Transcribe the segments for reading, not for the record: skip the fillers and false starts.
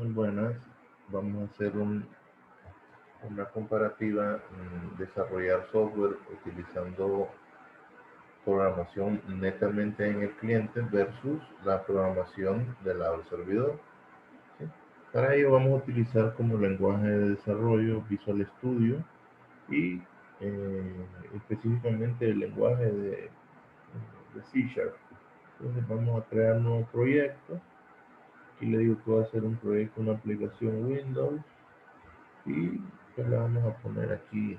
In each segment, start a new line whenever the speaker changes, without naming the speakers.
Muy buenas. Vamos a hacer una comparativa, desarrollar software utilizando programación netamente en el cliente versus la programación del lado del servidor. ¿Sí? Para ello vamos a utilizar como lenguaje de desarrollo Visual Studio y específicamente el lenguaje de C Sharp. Entonces vamos a crear un nuevo proyecto. Aquí le digo que va a ser un proyecto, una aplicación Windows. Y pues le vamos a poner aquí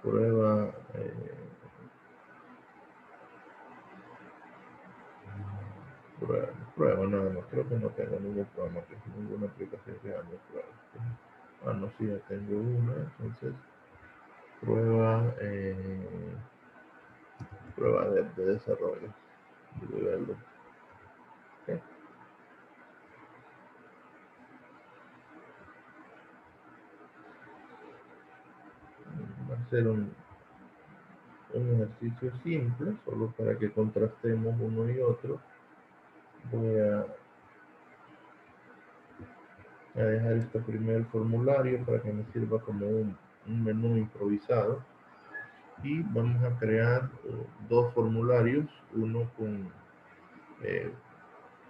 prueba, prueba nada más. Creo que no tengo ningún programa, ninguna aplicación que llame prueba. Ah, no, sí, ya tengo una. Entonces, prueba, prueba de desarrollo. De verlo. ¿Okay? Va a ser un ejercicio simple, solo para que contrastemos uno y otro. Voy a dejar este primer formulario para que me sirva como un menú improvisado. Y vamos a crear dos formularios, uno con eh,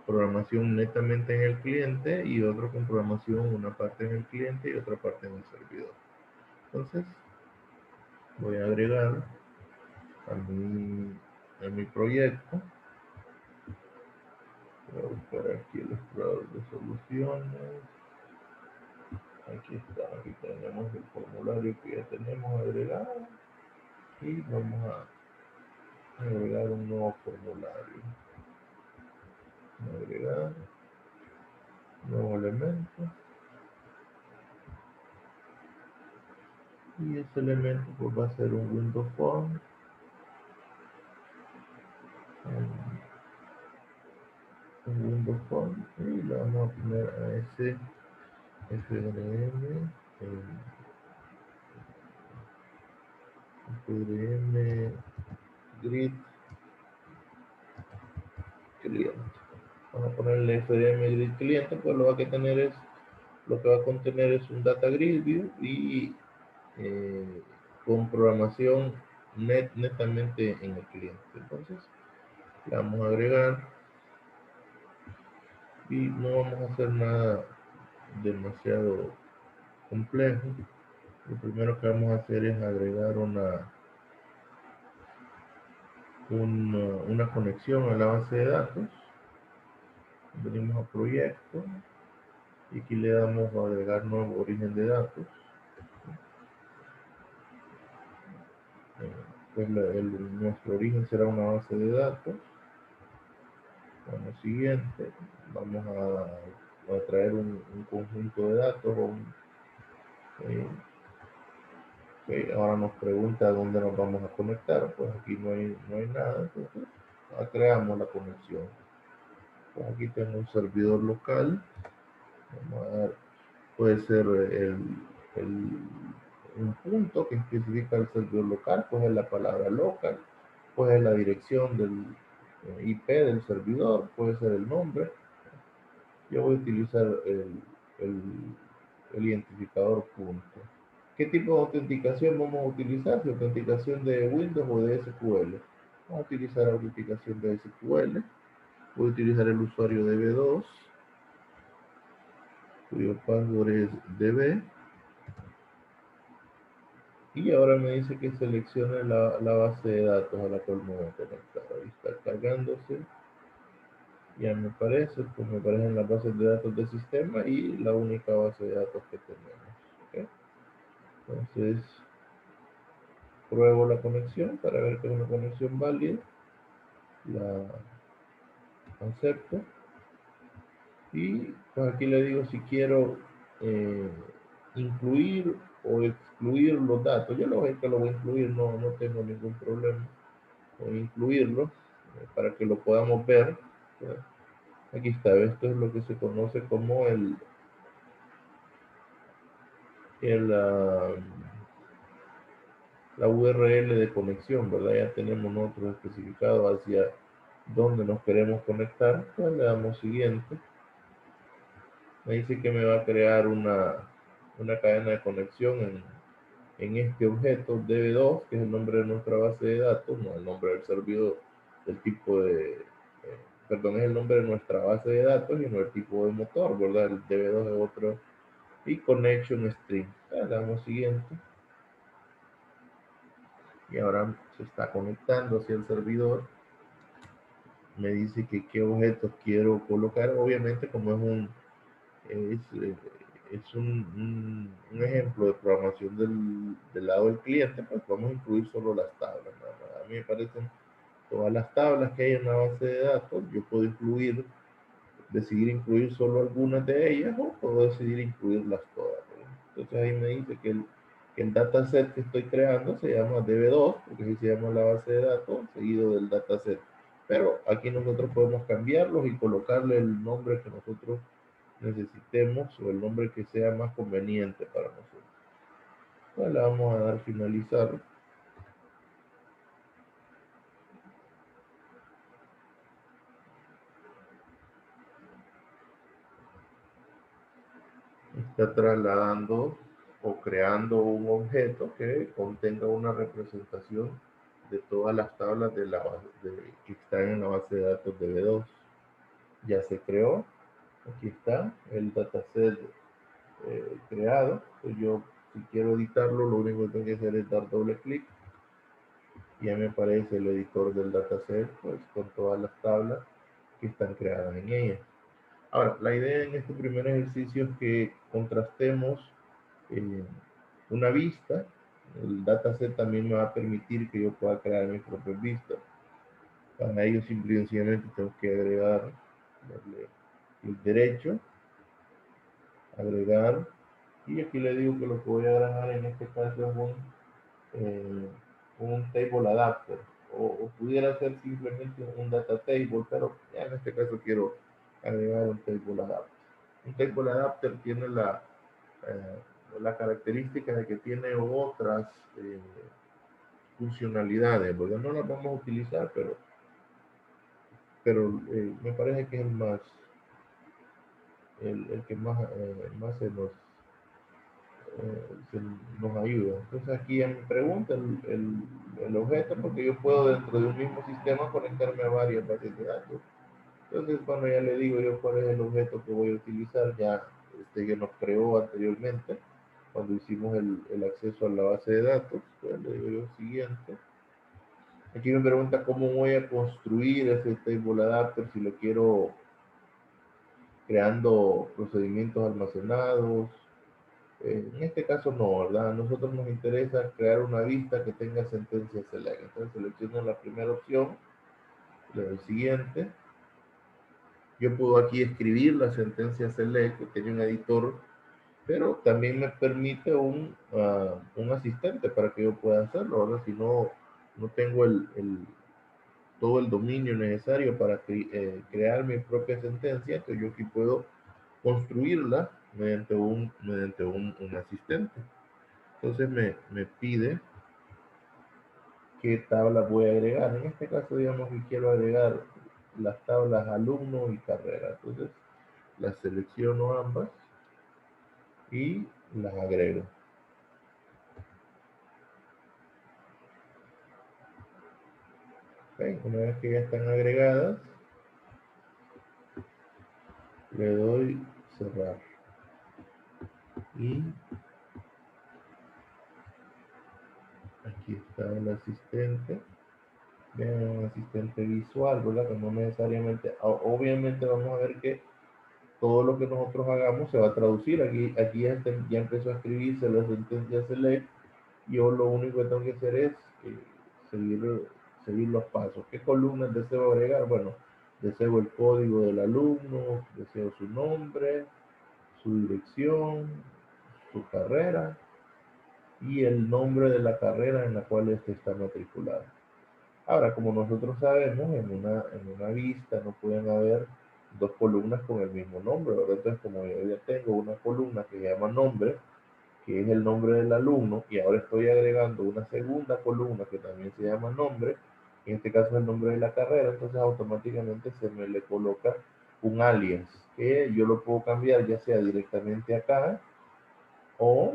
programación netamente en el cliente y otro con programación, una parte en el cliente y otra parte en el servidor. Entonces voy a agregar a mi proyecto. Voy a buscar aquí el explorador de soluciones. Aquí está, aquí tenemos el formulario que ya tenemos agregado y vamos a agregar un nuevo formulario. Agregar nuevo elemento. Y ese elemento pues va a ser un window form, un window form, y le vamos a poner a ese FDM, FDM grid cliente. Vamos a ponerle FDM grid cliente, pues lo que va a contener es un data grid view y con programación netamente en el cliente. Entonces le vamos a agregar y no vamos a hacer nada demasiado complejo. Lo primero que vamos a hacer es agregar una conexión a la base de datos. Venimos a proyecto y aquí le damos a agregar nuevo origen de datos. Pues nuestro origen será una base de datos. Vamos siguiente, vamos a traer un conjunto de datos. Ahora nos pregunta dónde nos vamos a conectar. Pues aquí no hay nada, entonces creamos la conexión. Pues aquí tengo un servidor local. Vamos a dar, puede ser un punto que especifica el servidor local, pues es la palabra local, pues es la dirección del IP del servidor, puede ser el nombre. Yo voy a utilizar el, el identificador punto. ¿Qué tipo de autenticación vamos a utilizar? ¿De autenticación de Windows o de SQL? Vamos a utilizar autenticación de SQL. Voy a utilizar el usuario DB2, cuyo password es DB. Y ahora me dice que seleccione la base de datos a la cual me voy a conectar. Ahí está cargándose. Ya me aparece, pues me aparecen las bases de datos del sistema y la única base de datos que tenemos. ¿Okay? Entonces, pruebo la conexión para ver que es una conexión válida. La acepto. Y pues aquí le digo si quiero incluir o excluir los datos. Yo lo voy a incluir, no tengo ningún problema con incluirlo para que lo podamos ver. Aquí está, esto es lo que se conoce como la URL de conexión, ¿verdad? Ya tenemos nosotros especificado hacia dónde nos queremos conectar. Pues le damos siguiente. Me dice que me va a crear una cadena de conexión en este objeto DB2, que es el nombre de nuestra base de datos, no el nombre del servidor, del tipo de, perdón, es el nombre de nuestra base de datos y no el tipo de motor, ¿verdad? El DB2 es otro, y connection string. Le damos siguiente, y ahora se está conectando hacia el servidor. Me dice que qué objetos quiero colocar, obviamente como es, eh, es un ejemplo de programación del lado del cliente, pues vamos a incluir solo las tablas. A mí me parecen todas las tablas que hay en la base de datos, yo puedo decidir incluir solo algunas de ellas o puedo decidir incluirlas todas, ¿verdad? Entonces ahí me dice que el dataset que estoy creando se llama DB2, porque así se llama la base de datos, seguido del dataset. Pero aquí nosotros podemos cambiarlos y colocarle el nombre que nosotros necesitemos o el nombre que sea más conveniente para nosotros. Pues le vamos a dar finalizar. Está trasladando o creando un objeto que contenga una representación de todas las tablas que están en la base de datos de B2. Ya se creó. Aquí está el dataset creado. Pues yo, si quiero editarlo, lo único que tengo que hacer es dar doble clic. Y ya me aparece el editor del dataset, pues con todas las tablas que están creadas en ella. Ahora, la idea en este primer ejercicio es que contrastemos eh, una vista. El dataset también me va a permitir que yo pueda crear mis propias vistas. Para ello, simple y sencillamente tengo que darle clic derecho, agregar, y aquí le digo que lo que voy a agregar en este caso es un table adapter, o pudiera ser simplemente un data table, pero ya en este caso quiero agregar un table adapter. Un table adapter tiene la característica de que tiene otras funcionalidades, porque no las vamos a utilizar, pero me parece que es el que más se nos ayuda. Entonces aquí me pregunta el objeto, porque yo puedo dentro de un mismo sistema conectarme a varias bases de datos. Entonces, bueno, ya le digo yo cuál es el objeto que voy a utilizar, ya que nos creó anteriormente, cuando hicimos el acceso a la base de datos. Pues le digo yo siguiente. Aquí me pregunta cómo voy a construir ese table adapter, si lo quiero creando procedimientos almacenados. En este caso no, ¿verdad? A nosotros nos interesa crear una vista que tenga sentencia select. Entonces selecciono la primera opción, le doy siguiente. Yo puedo aquí escribir la sentencia select, que tiene un editor, pero también me permite un asistente para que yo pueda hacerlo. Ahora, si no tengo todo el dominio necesario para crear mi propia sentencia, entonces yo aquí puedo construirla mediante un asistente. Entonces me pide qué tablas voy a agregar. En este caso, digamos que quiero agregar las tablas alumno y carrera. Entonces las selecciono ambas y las agrego. Okay. Una vez que ya están agregadas, le doy cerrar. Y aquí está el asistente. Vean, un asistente visual, ¿verdad? Que no necesariamente, obviamente vamos a ver que todo lo que nosotros hagamos se va a traducir. Aquí ya empezó a escribirse la sentencia select. Yo lo único que tengo que hacer es seguir, seguir los pasos. ¿Qué columnas deseo agregar? Bueno, deseo el código del alumno, deseo su nombre, su dirección, su carrera y el nombre de la carrera en la cual éste está matriculado. Ahora, como nosotros sabemos, en una vista no pueden haber dos columnas con el mismo nombre, ¿verdad? Entonces, como yo ya tengo una columna que se llama nombre, que es el nombre del alumno, y ahora estoy agregando una segunda columna que también se llama nombre, en este caso es el nombre de la carrera, entonces automáticamente se me le coloca un alias, que yo lo puedo cambiar ya sea directamente acá o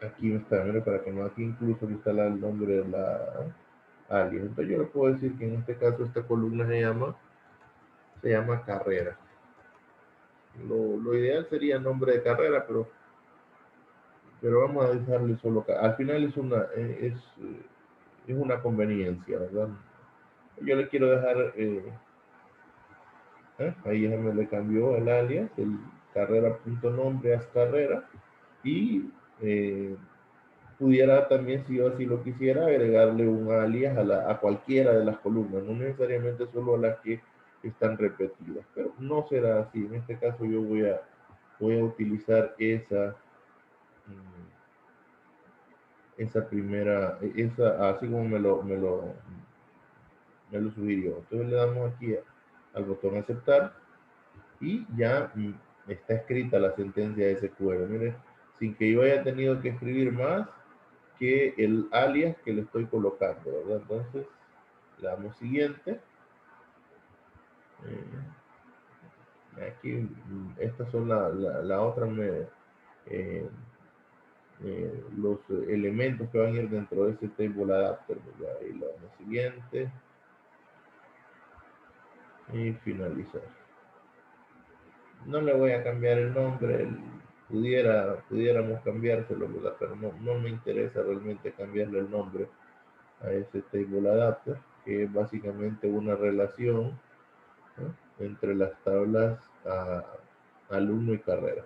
aquí está, mire, para que no, aquí incluso está el nombre de la alias. Entonces yo le puedo decir que en este caso esta columna se llama carrera. Lo ideal sería nombre de carrera, pero vamos a dejarle solo acá. Al final es una conveniencia, ¿verdad? Yo le quiero dejar, ahí ya me le cambió el alias, el carrera.nombre a carrera, y pudiera también, si yo así lo quisiera, agregarle un alias a cualquiera de las columnas, no necesariamente solo a las que están repetidas, pero no será así. En este caso yo voy a utilizar esa primera, así como me lo sugirió. Entonces le damos aquí al botón aceptar y ya está escrita la sentencia de SQL. Miren, sin que yo haya tenido que escribir más que el alias que le estoy colocando, ¿verdad? Entonces le damos siguiente. Aquí, estas son la otra, los elementos que van a ir dentro de ese table adapter, ¿verdad? Y le damos siguiente y finalizar. No le voy a cambiar el nombre, pudiéramos cambiárselo, ¿verdad? Pero no me interesa realmente cambiarle el nombre a ese table adapter, que es básicamente una relación, ¿no?, entre las tablas alumno y carrera.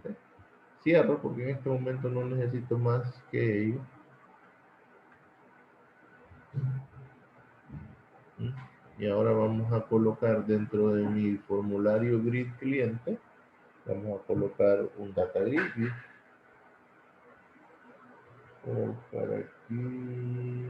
¿Sí? Cierro porque en este momento no necesito más que ello. Y ahora vamos a colocar dentro de mi formulario grid cliente, vamos a colocar un data grid view. Colocar aquí.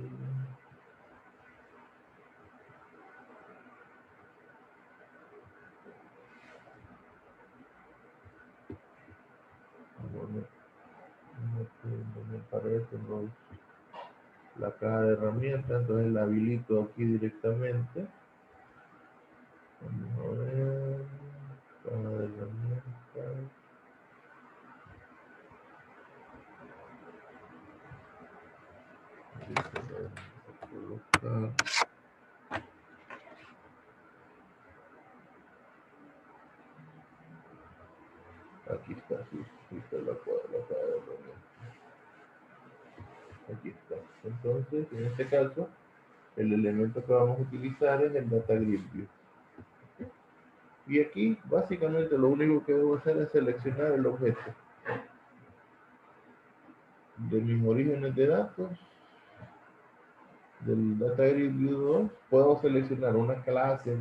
Bueno, no me aparece la caja de herramientas, entonces la habilito aquí directamente. Vamos a ver, caja de herramientas. Colocar. Aquí está, sí está la caja de herramientas. Aquí está. Entonces, en este caso, el elemento que vamos a utilizar es el data grid view. Y aquí, básicamente, lo único que debo hacer es seleccionar el objeto de mis orígenes de datos, del data grid view 2. Puedo seleccionar una clase,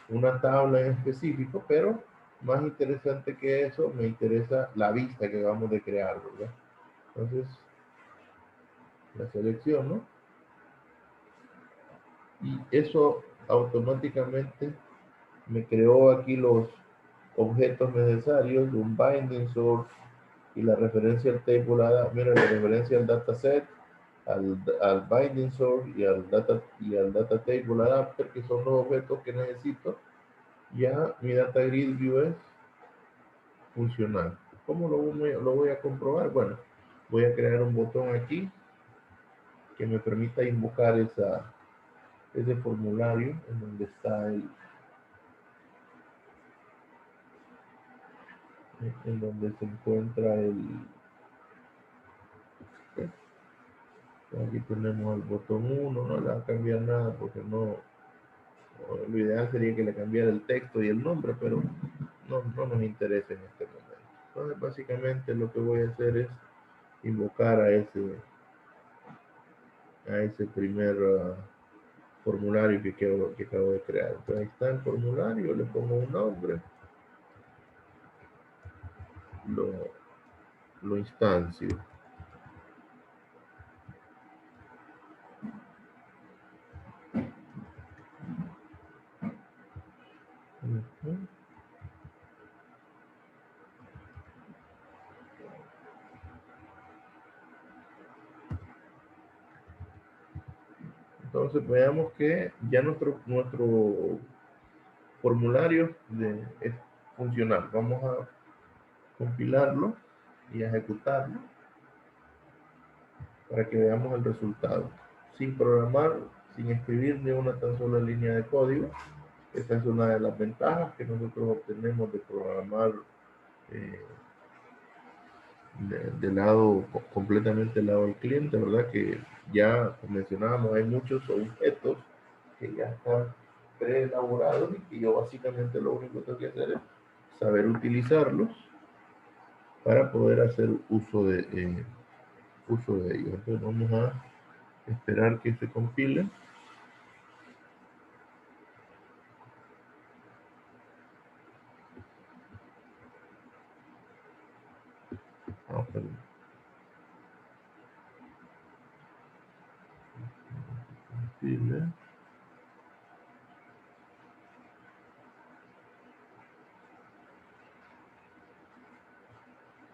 una tabla en específico, pero más interesante que eso, me interesa la vista que vamos a crear, ¿verdad? Entonces, la selecciono y eso automáticamente me creó aquí los objetos necesarios, un binding source y la referencia al table, mira, la referencia al dataset, al binding source y al data table adapter, que son los objetos que necesito. Ya mi data grid view es funcional. ¿Cómo lo voy a comprobar? Bueno, voy a crear un botón aquí que me permita invocar ese formulario en donde está en donde se encuentra aquí tenemos el botón 1, no le va a cambiar nada porque lo ideal sería que le cambiara el texto y el nombre, pero no nos interesa en este momento. Entonces básicamente lo que voy a hacer es invocar a ese primer formulario que acabo de crear. Entonces ahí está el formulario, le pongo un nombre, lo instancio. Entonces veamos que ya nuestro formulario es funcional. Vamos a compilarlo y a ejecutarlo para que veamos el resultado. Sin programar, sin escribir ni una tan sola línea de código. Esa es una de las ventajas que nosotros obtenemos de programar eh, de lado, completamente del lado del cliente, ¿verdad? Que ya, como mencionábamos, hay muchos objetos que ya están preelaborados y que yo básicamente lo único que tengo que hacer es saber utilizarlos para poder hacer uso de ellos. Entonces vamos a esperar que se compile. Vamos a compile.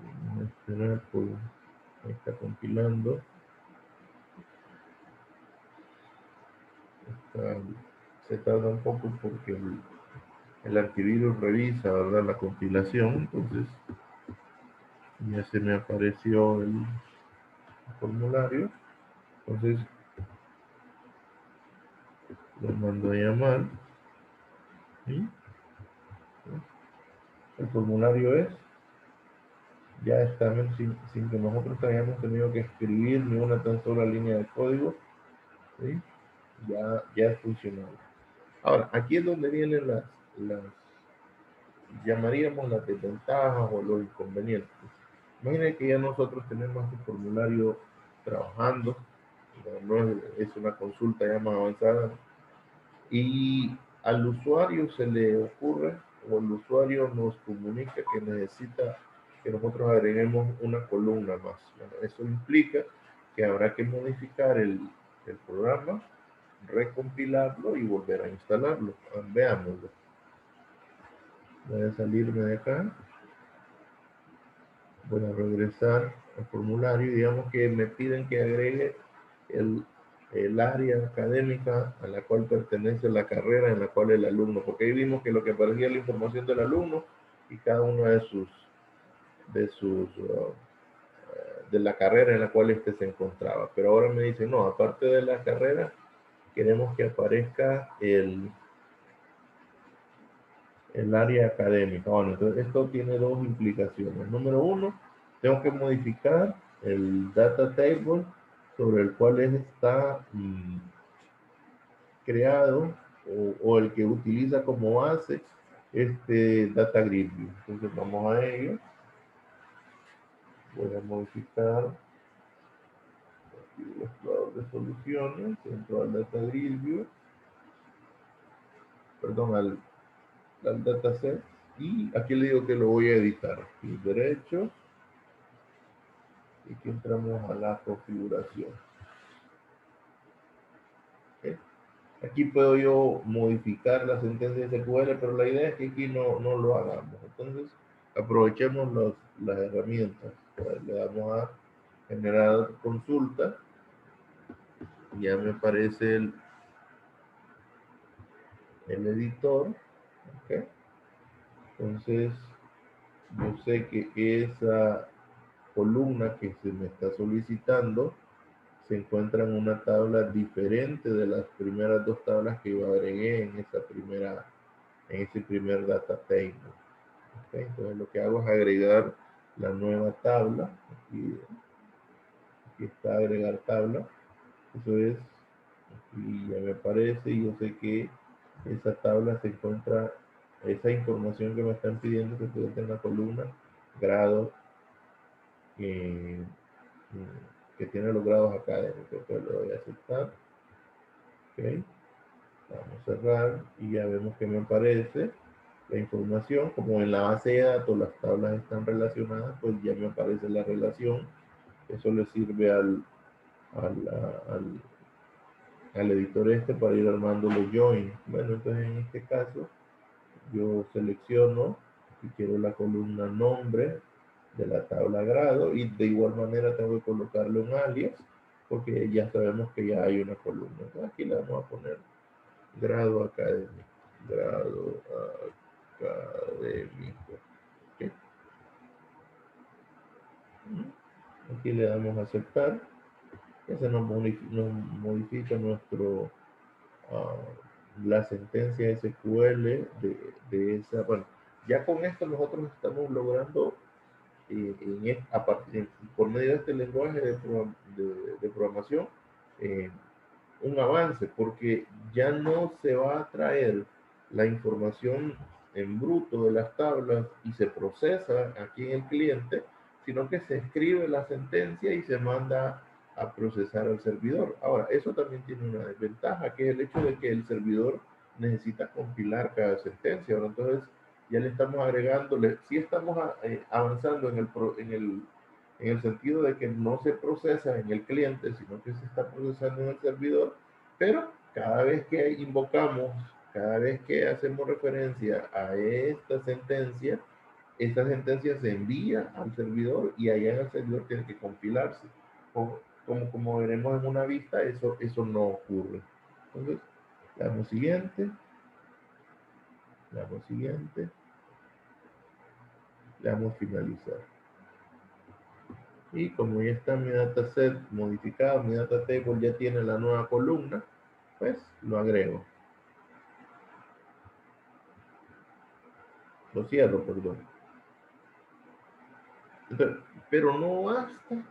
Vamos a esperar por... Está compilando. Se tarda un poco porque el antivirus revisa, ¿verdad?, la compilación. Entonces ya se me apareció el formulario. Entonces lo mando a llamar. ¿Sí? El formulario ya está, sin que nosotros hayamos tenido que escribir ni una tan sola línea de código. ¿Sí? Ya es funcional. Ahora, aquí es donde vienen llamaríamos las desventajas o los inconvenientes. Imaginen que ya nosotros tenemos este formulario trabajando, no es una consulta ya más avanzada, y al usuario se le ocurre, o el usuario nos comunica que necesita que nosotros agreguemos una columna más. Bueno, eso implica que habrá que modificar el programa, recompilarlo y volver a instalarlo. Veámoslo. Voy a salirme de acá. Voy a regresar al formulario y digamos que me piden que agregue el área académica a la cual pertenece la carrera en la cual el alumno, porque ahí vimos que lo que aparecía la información del alumno y cada uno de la carrera en la cual éste se encontraba. Pero ahora me dicen, no, aparte de la carrera, queremos que aparezca el área académica. Bueno, entonces esto tiene dos implicaciones. Número uno, tengo que modificar el data table sobre el cual está creado o el que utiliza como base este data grid view. Entonces vamos a ello. Voy a modificar el explorador de soluciones, entro al data grid view, perdón, al dataset, y aquí le digo que lo voy a editar. Clic derecho, y aquí entramos a la configuración. ¿Okay? Aquí puedo yo modificar la sentencia SQL, pero la idea es que aquí no lo hagamos. Entonces, aprovechemos las herramientas. Pues le damos a generar consulta. Ya me aparece el editor. ¿Okay? Entonces, yo sé que esa columna que se me está solicitando se encuentra en una tabla diferente de las primeras dos tablas que yo agregué en ese primer data table. ¿Okay? Entonces lo que hago es agregar la nueva tabla. Aquí está agregar tabla. Eso es, y ya me aparece y yo sé que esa tabla se encuentra, esa información que me están pidiendo se encuentra en la columna grado que tiene los grados académicos. Entonces lo voy a aceptar. Okay. Vamos a cerrar y ya vemos que me aparece la información. Como en la base de datos las tablas están relacionadas, pues ya me aparece la relación. Eso le sirve al, al, al editor para ir armando los joins. Bueno, entonces en este caso yo selecciono si quiero la columna nombre de la tabla grado y de igual manera tengo que colocarle un alias porque ya sabemos que ya hay una columna. Entonces aquí le vamos a poner grado académico. grado académico. ¿Ok? Aquí le damos a aceptar. Ya se nos modifica nuestro ah, la sentencia SQL de esa. Bueno, ya con esto nosotros estamos logrando por medio de este lenguaje de programación eh, un avance, porque ya no se va a traer la información en bruto de las tablas y se procesa aquí en el cliente, sino que se escribe la sentencia y se manda a procesar al servidor. Ahora, eso también tiene una desventaja, que es el hecho de que el servidor necesita compilar cada sentencia. Ahora, entonces, ya le estamos agregando, sí estamos avanzando en el sentido de que no se procesa en el cliente, sino que se está procesando en el servidor, pero cada vez que invocamos, cada vez que hacemos referencia a esta sentencia se envía al servidor y allá en el servidor tiene que compilarse. Como veremos en una vista, eso no ocurre. Entonces, le damos siguiente, le damos siguiente, le damos finalizar. Y como ya está mi dataset modificado, mi data table ya tiene la nueva columna, pues lo agrego. Lo cierro, perdón. Entonces, pero no basta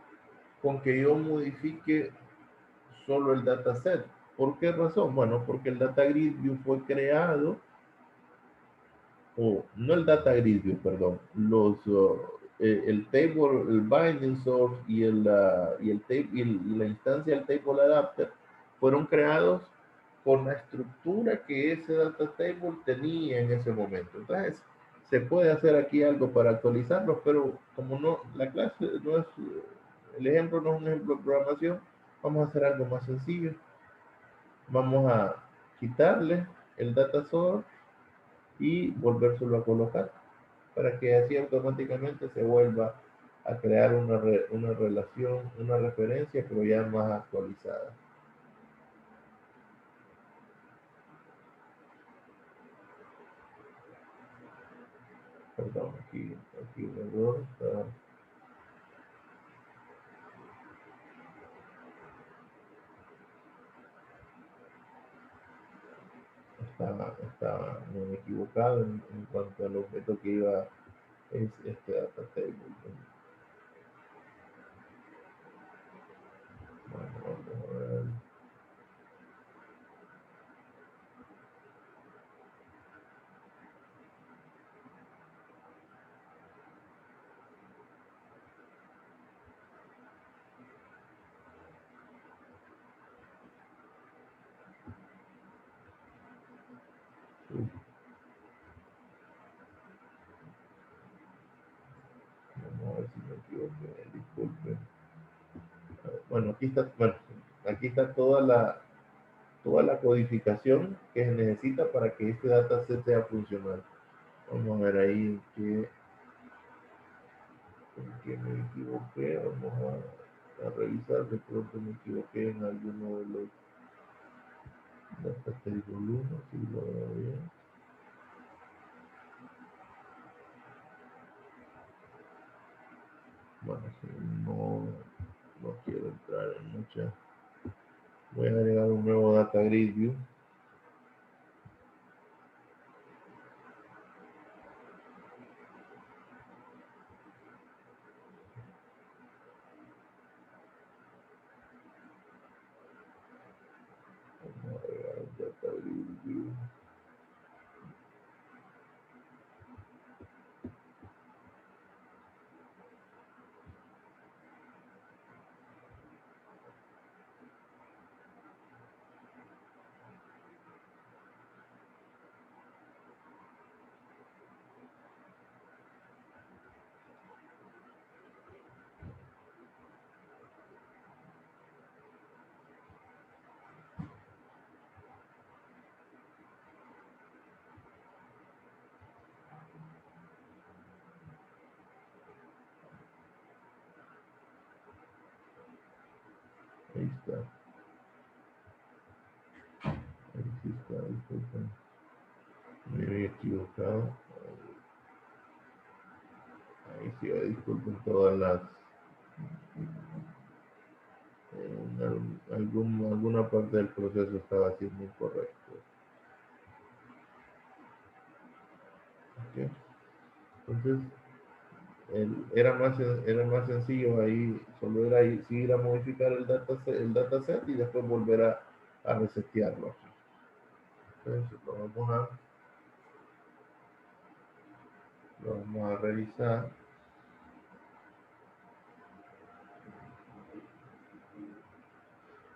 con que yo modifique solo el dataset. ¿Por qué razón? Bueno, porque el Data Grid View fue creado, o no el Data Grid View, perdón, el table, el binding source y la instancia del table adapter fueron creados con la estructura que ese data table tenía en ese momento. Entonces, se puede hacer aquí algo para actualizarlos, pero como no, la clase no es, el ejemplo no es un ejemplo de programación, vamos a hacer algo más sencillo. Vamos a quitarle el data source y volvérselo a colocar para que así automáticamente se vuelva a crear una relación, una referencia, pero ya más actualizada. Perdón, aquí un error. Estaba muy equivocado en cuanto al objeto que iba es este data table. Bueno, vamos a ver. Vamos a ver si me equivoqué, disculpen. Bueno, aquí está toda la codificación que se necesita para que este dataset sea funcional. Vamos a ver ahí en qué me equivoqué. Vamos a revisar. De pronto me equivoqué en alguno de los datasets volúmenes, si lo veo bien. Bueno, si no quiero entrar en mucha. Voy a agregar un nuevo data grid view. Vamos a agregar un data grid view. Ahí está. Ahí sí está, disculpen. Me había equivocado. Ahí sí, disculpen todas las... alguna parte del proceso estaba siendo incorrecto. ¿Okay? Entonces, era más sencillo ahí, solo era ir a modificar el dataset y después volver a resetearlo. Entonces, lo vamos a revisar.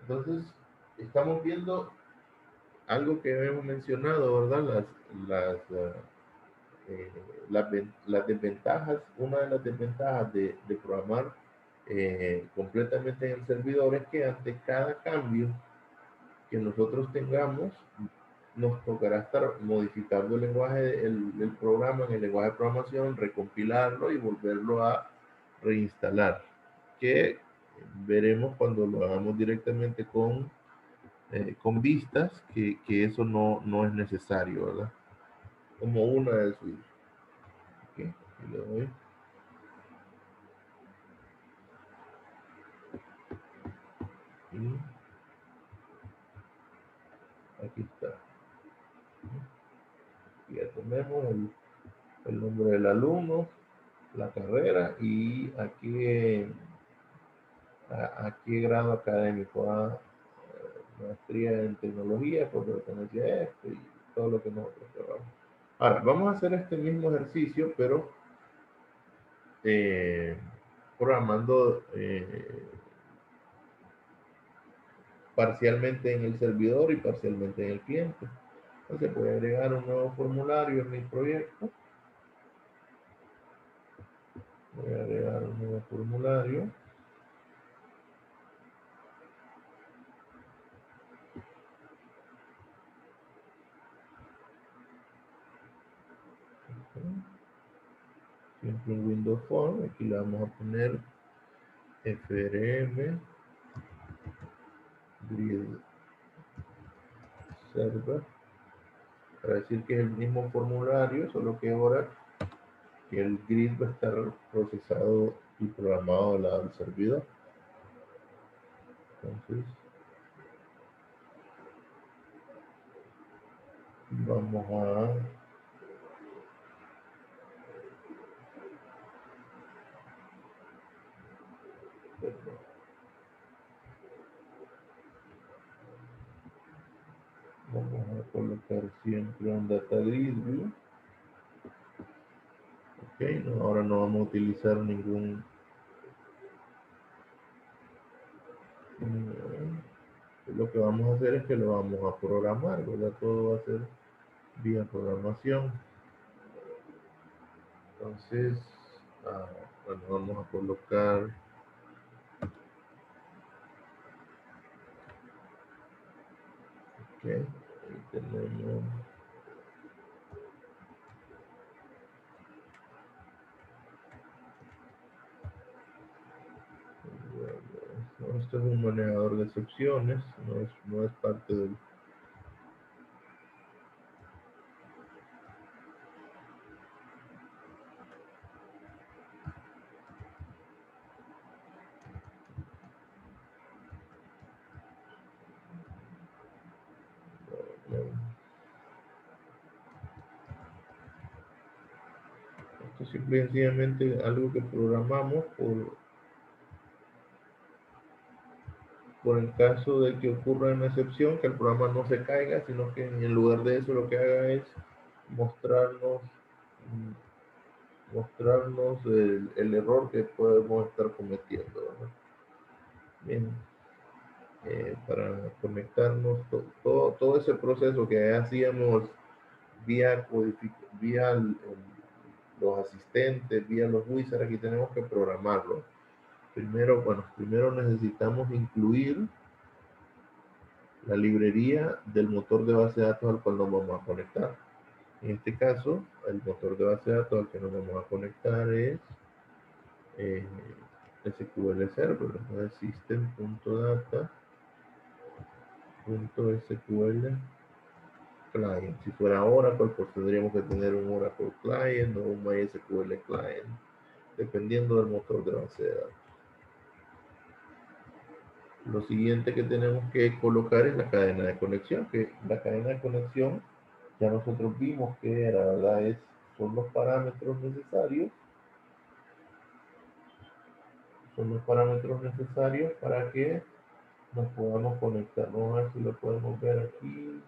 Entonces, estamos viendo algo que hemos mencionado, ¿verdad? Eh, las desventajas, una de las desventajas de programar completamente en el servidor es que ante cada cambio que nosotros tengamos, nos tocará estar modificando el lenguaje, el programa en el lenguaje de programación, recompilarlo y volverlo a reinstalar, que veremos cuando lo hagamos directamente con vistas, que eso no es necesario, ¿verdad? Como una de sus... Okay, y le doy. Y aquí está. Ya tenemos el nombre del alumno, la carrera y a qué grado académico, maestría en tecnología, por pertenencia a esto y todo lo que nosotros queramos. Ahora, vamos a hacer este mismo ejercicio, pero programando parcialmente en el servidor y parcialmente en el cliente. Entonces voy a agregar un nuevo formulario en mi proyecto. Voy a agregar un nuevo formulario. Siempre en Windows Form. Aquí le vamos a poner FRM Grid Server. Para decir que es el mismo formulario, solo que ahora que el grid va a estar procesado y programado al lado del servidor. Entonces, vamos a colocar siempre un data grid view. Ok, no, ahora no vamos a utilizar ningún lo que vamos a hacer es que lo vamos a programar, ¿verdad? Todo va a ser vía programación. Entonces, bueno, vamos a colocar ok, ahí tenemos no, esto es un manejador de excepciones, no es parte del... Esto es simple y sencillamente algo que programamos por el caso de que ocurra una excepción, que el programa no se caiga, sino que en lugar de eso lo que haga es mostrarnos el error que podemos estar cometiendo, ¿verdad? Bien, para conectarnos todo ese proceso que hacíamos vía los asistentes, vía los wizards, aquí tenemos que programarlo. Primero necesitamos incluir la librería del motor de base de datos al cual nos vamos a conectar. En este caso, el motor de base de datos al que nos vamos a conectar es eh, SQL Server, ¿no? System.data.sql client. Si fuera Oracle, pues tendríamos que tener un Oracle client o un MySQL client, dependiendo del motor de base de datos. Lo siguiente que tenemos que colocar es la cadena de conexión, que la cadena de conexión ya nosotros vimos que era, ¿verdad? Son los parámetros necesarios, para que nos podamos conectar. Vamos a ver si lo podemos ver aquí.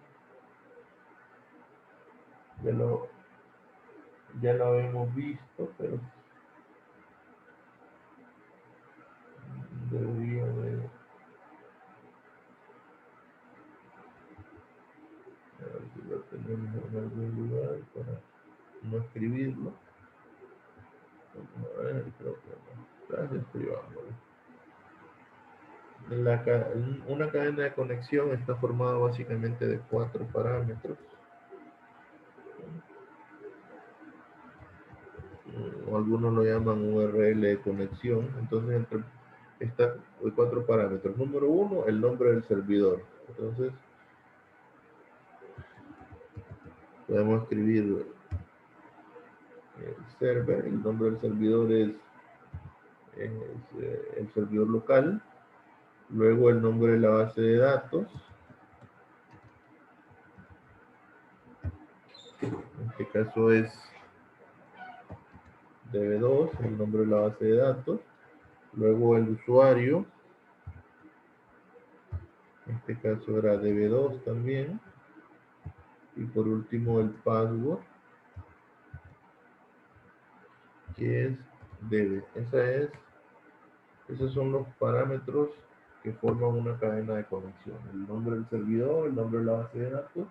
Ya lo habíamos visto, pero debería de, a ver si lo tenemos en algún lugar para no escribirlo. Vamos a ver, creo que no. Gracias, escribámoslo. Una cadena de conexión está formada básicamente de 4 parámetros, o algunos lo llaman URL de conexión. Entonces, está de 4 parámetros. Número 1, el nombre del servidor. Entonces, podemos escribir el server, el nombre del servidor es el servidor local. Luego el nombre de la base de datos. En este caso es DB2, el nombre de la base de datos. Luego el usuario. En este caso era DB2 también. Y por último el password, que es DB. Esos son los parámetros que forman una cadena de conexión. El nombre del servidor, el nombre de la base de datos,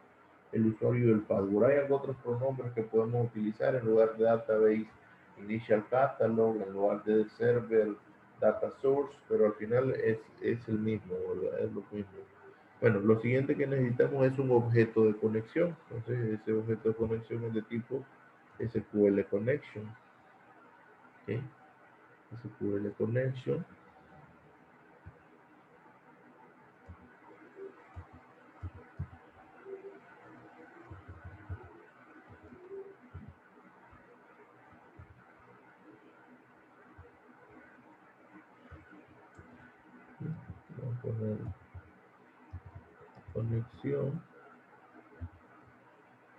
el usuario y el password. Hay otros pronombres que podemos utilizar en lugar de database, initial catalog, en lugar de server, data source, pero al final es el mismo, ¿verdad? Es lo mismo. Bueno, lo siguiente que necesitamos es un objeto de conexión. Entonces, ese objeto de conexión es de tipo SQL Connection. ¿Okay? SQL Connection. Vamos a poner conexión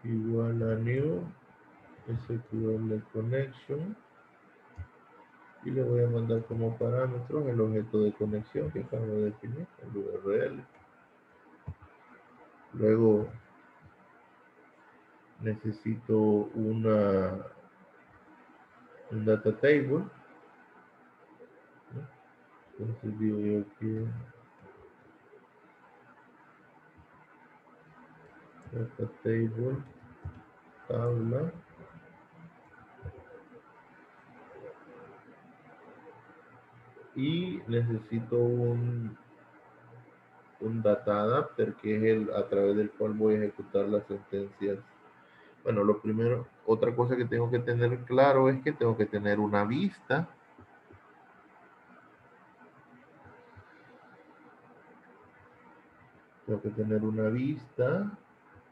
igual a new SQL Connection, y le voy a mandar como parámetros el objeto de conexión que acabo de definir, el URL. Luego necesito un data table. Entonces digo yo que data table, tabla, y necesito un data adapter, que es el a través del cual voy a ejecutar las sentencias. Bueno, lo primero, otra cosa que tengo que tener claro es que tengo que tener una vista. Tengo que tener una vista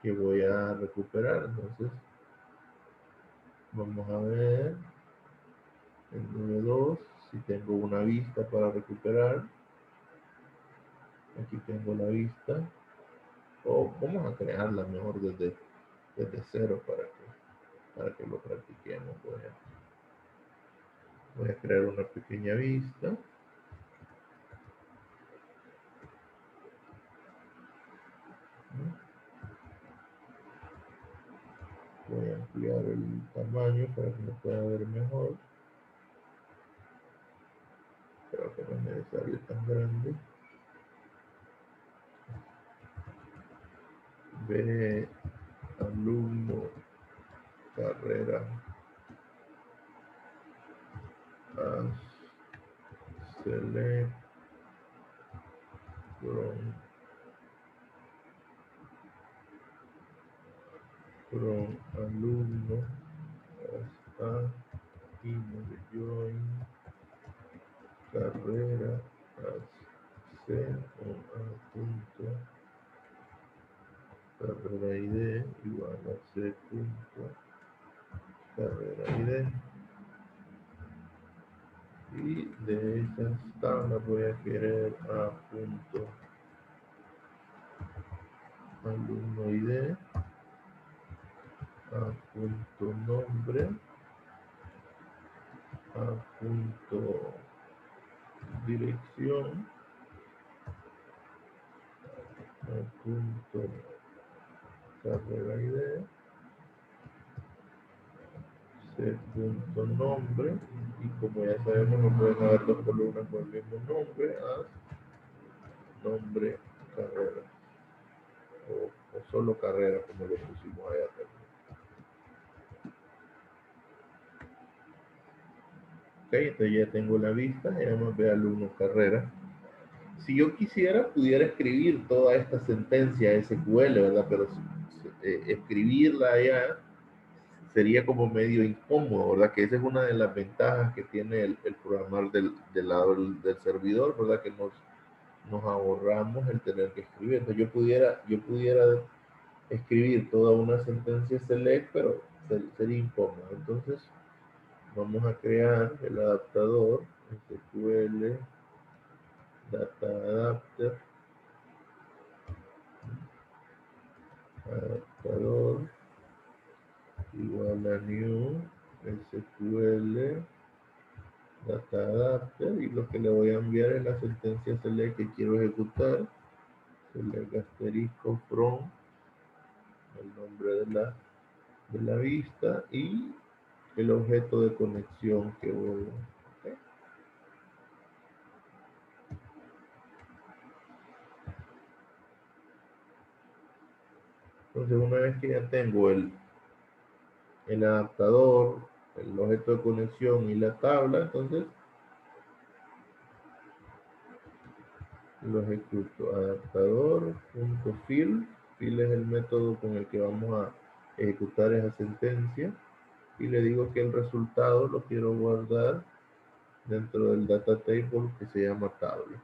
que voy a recuperar. Entonces, vamos a ver el número 2, si tengo una vista para recuperar. Aquí tengo la vista. O vamos a crearla mejor desde cero para que lo practiquemos. Voy a crear una pequeña vista. Voy a ampliar el tamaño para que lo pueda ver mejor. Creo que no es necesario tan grande. Ve alumno carrera as select from alumno hasta email join carrera as c o a punto carrera id carrera ID. Y de esas tablas voy a querer a punto alumno ID, a punto nombre, a punto dirección, a punto carrera ID, c punto nombre, y como ya sabemos no pueden haber dos columnas con el mismo nombre, a nombre carrera, o solo carrera como lo pusimos allá también. Ok, entonces ya tengo la vista, ya me ve alumno carrera. Si yo quisiera, pudiera escribir toda esta sentencia SQL, ¿verdad? Pero escribirla ya sería como medio incómodo, ¿verdad? Que esa es una de las ventajas que tiene el programar del lado del servidor, ¿verdad? Que nos ahorramos el tener que escribir. Entonces yo pudiera escribir toda una sentencia select, pero sería incómodo. Entonces vamos a crear el adaptador SQL Data Adapter, adaptador igual a new SQL Data Adapter, y lo que le voy a enviar es la sentencia select que quiero ejecutar, select asterisco from, el nombre de la vista y el objeto de conexión que voy a... ¿okay? Entonces una vez que ya tengo el adaptador, el objeto de conexión y la tabla, entonces lo ejecuto. Adaptador.fill, fill es el método con el que vamos a ejecutar esa sentencia, y le digo que el resultado lo quiero guardar dentro del data table que se llama tabla.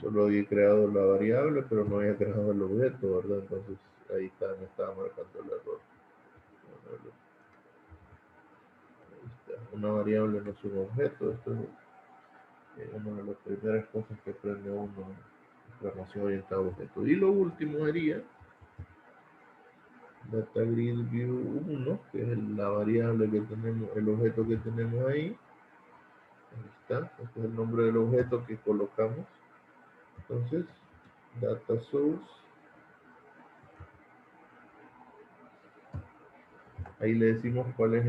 Solo había creado la variable, pero no había creado el objeto, ¿verdad? Entonces ahí está, me estaba marcando el error. Una variable no es un objeto. Esto es una de las primeras cosas que aprende uno en programación orientada a objetos. Y lo último sería data grid view 1, que es la variable que tenemos, el objeto que tenemos ahí. Ahí está, este es el nombre del objeto que colocamos. Entonces, data source, ahí le decimos cuál es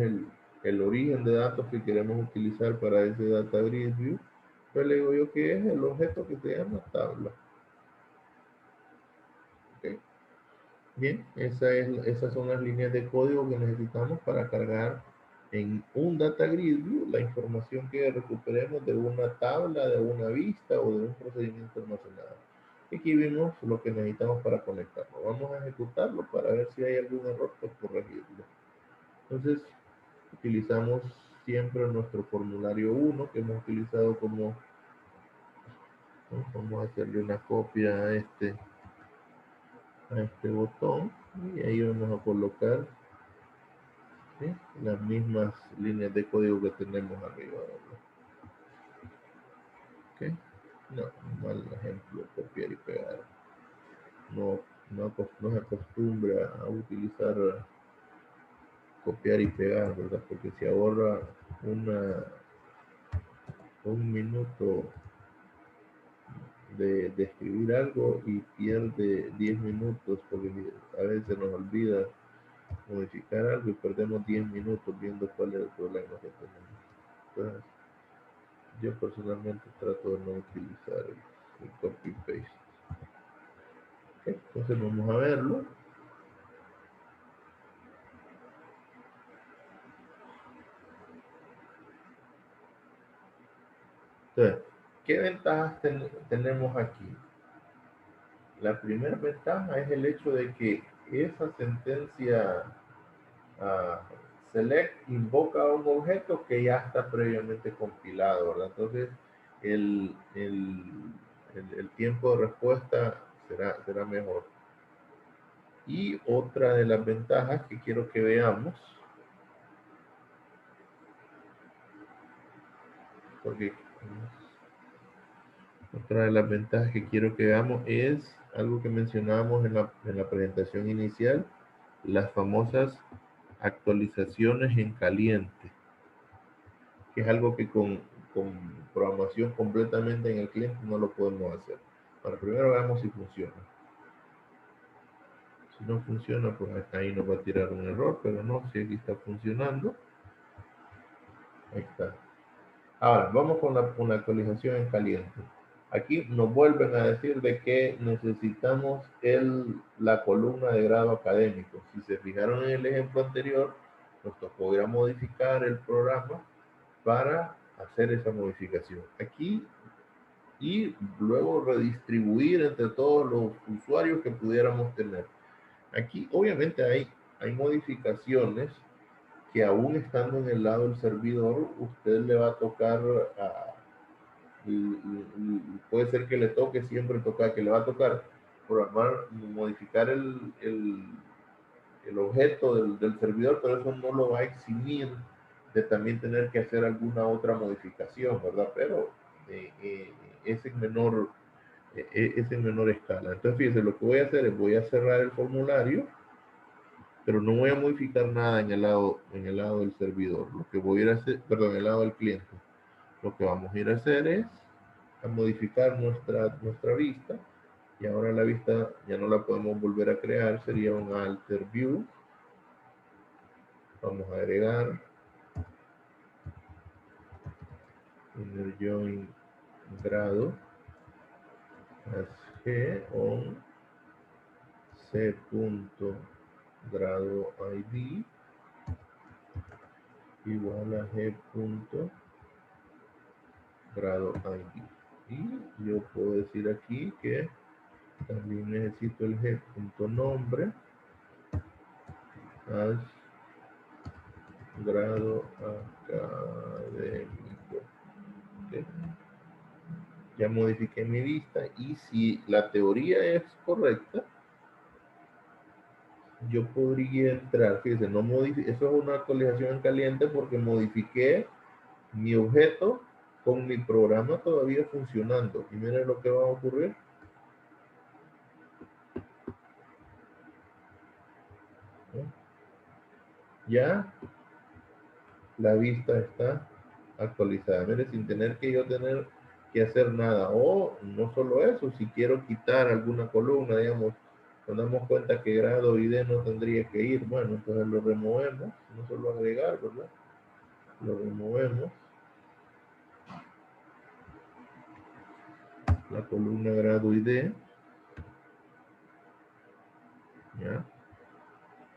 el origen de datos que queremos utilizar para ese data grid view. Pues le digo yo que es el objeto que se llama tabla. Okay. Bien, esas son las líneas de código que necesitamos para cargar en un data grid view la información que recuperemos de una tabla, de una vista o de un procedimiento almacenado. Aquí vimos lo que necesitamos para conectarlo. Vamos a ejecutarlo para ver si hay algún error, pues corregirlo. Entonces, utilizamos siempre nuestro formulario 1 que hemos utilizado como, ¿no? Vamos a hacerle una copia a este botón, y ahí vamos a colocar, ¿sí?, las mismas líneas de código que tenemos arriba, ¿verdad? Okay. No, mal ejemplo, copiar y pegar. No se acostumbra a utilizar copiar y pegar, ¿verdad? Porque se ahorra un minuto de escribir algo y pierde 10 minutos, porque a veces nos olvida modificar algo y perdemos 10 minutos viendo cuál es el problema que tenemos. Entonces, yo personalmente trato de no utilizar el copy paste. Okay, entonces vamos a verlo. Entonces, ¿qué ventajas tenemos aquí? La primera ventaja es el hecho de que esa sentencia ah, select invoca un objeto que ya está previamente compilado, ¿verdad? Entonces, el tiempo de respuesta será mejor. Y otra de las ventajas que quiero que veamos, porque otra de las ventajas que quiero que veamos es algo que mencionábamos en la presentación inicial, las famosas actualizaciones en caliente, que es algo que con programación completamente en el cliente no lo podemos hacer. Bueno, primero veamos si funciona. Si no funciona, pues ahí nos va a tirar un error, pero no, si aquí está funcionando. Ahí está. Ahora, vamos con una actualización en caliente. Aquí nos vuelven a decir de que necesitamos la columna de grado académico. Si se fijaron en el ejemplo anterior, nos tocó ir a modificar el programa para hacer esa modificación. Aquí y luego redistribuir entre todos los usuarios que pudiéramos tener. Aquí obviamente hay modificaciones que aún estando en el lado del servidor, usted le va a tocar puede ser que le toque siempre tocar, que le va a tocar programar, modificar el objeto del servidor, pero eso no lo va a eximir de también tener que hacer alguna otra modificación, ¿verdad? Pero es en menor, es en menor escala. Entonces, fíjense, lo que voy a hacer es voy a cerrar el formulario, pero no voy a modificar nada en el lado del servidor. Lo que voy a ir a hacer, perdón, en el lado del cliente. Lo que vamos a ir a hacer es a modificar nuestra vista, y ahora la vista ya no la podemos volver a crear, sería un alter view. Vamos a agregar inner join grado as g on c punto grado id igual a g punto grado id. Y yo puedo decir aquí que también necesito el g punto nombre as grado académico. ¿Okay? Ya modifiqué mi vista, y si la teoría es correcta, yo podría entrar, fíjense, no modifique, eso es una actualización en caliente porque modifiqué mi objeto con mi programa todavía funcionando. Y miren lo que va a ocurrir. Ya la vista está actualizada, miren, sin tener que yo tener que hacer nada. O no solo eso, si quiero quitar alguna columna, digamos, nos damos cuenta que grado ID no tendría que ir, bueno, entonces lo removemos, no solo agregar, ¿verdad? Lo removemos, la columna grado ID, ¿ya?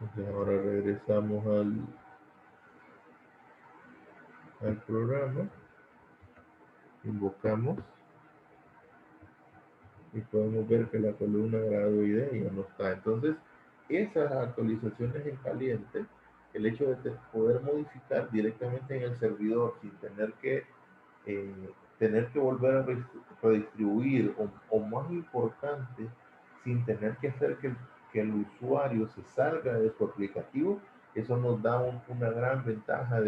Entonces ahora regresamos al programa, invocamos y podemos ver que la columna grado ID ya no está. Entonces, esas actualizaciones en caliente, el hecho de poder modificar directamente en el servidor sin tener que volver a redistribuir, o más importante, sin tener que hacer que el usuario se salga de su aplicativo, eso nos da una gran ventaja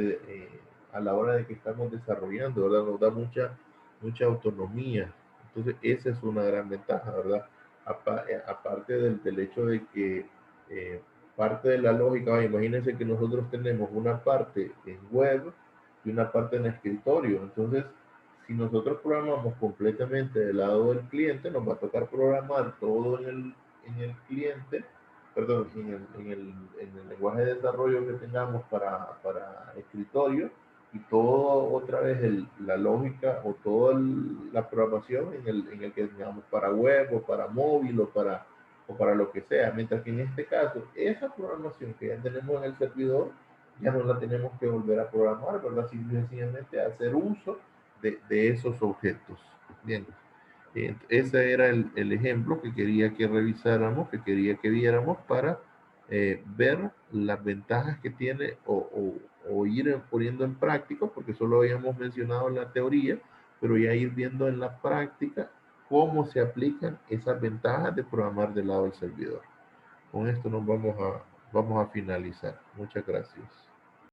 a la hora de que estamos desarrollando, ¿verdad? Nos da mucha autonomía. Entonces, esa es una gran ventaja, ¿verdad? Aparte del hecho de que parte de la lógica, imagínense que nosotros tenemos una parte en web y una parte en escritorio. Entonces, si nosotros programamos completamente del lado del cliente, nos va a tocar programar todo en el cliente, perdón, en el lenguaje de desarrollo que tengamos para escritorio, y todo otra vez la lógica o toda la programación en el que tengamos para web o para móvil o para lo que sea. Mientras que en este caso, esa programación que ya tenemos en el servidor, ya no la tenemos que volver a programar, ¿verdad? Sencillamente hacer uso de esos objetos. Bien, ese era el ejemplo que quería que revisáramos, que quería que viéramos para ver las ventajas que tiene o ir poniendo en práctica, porque solo habíamos mencionado la teoría, pero ya ir viendo en la práctica cómo se aplican esas ventajas de programar del lado del servidor. Con esto nos vamos a finalizar. Muchas gracias.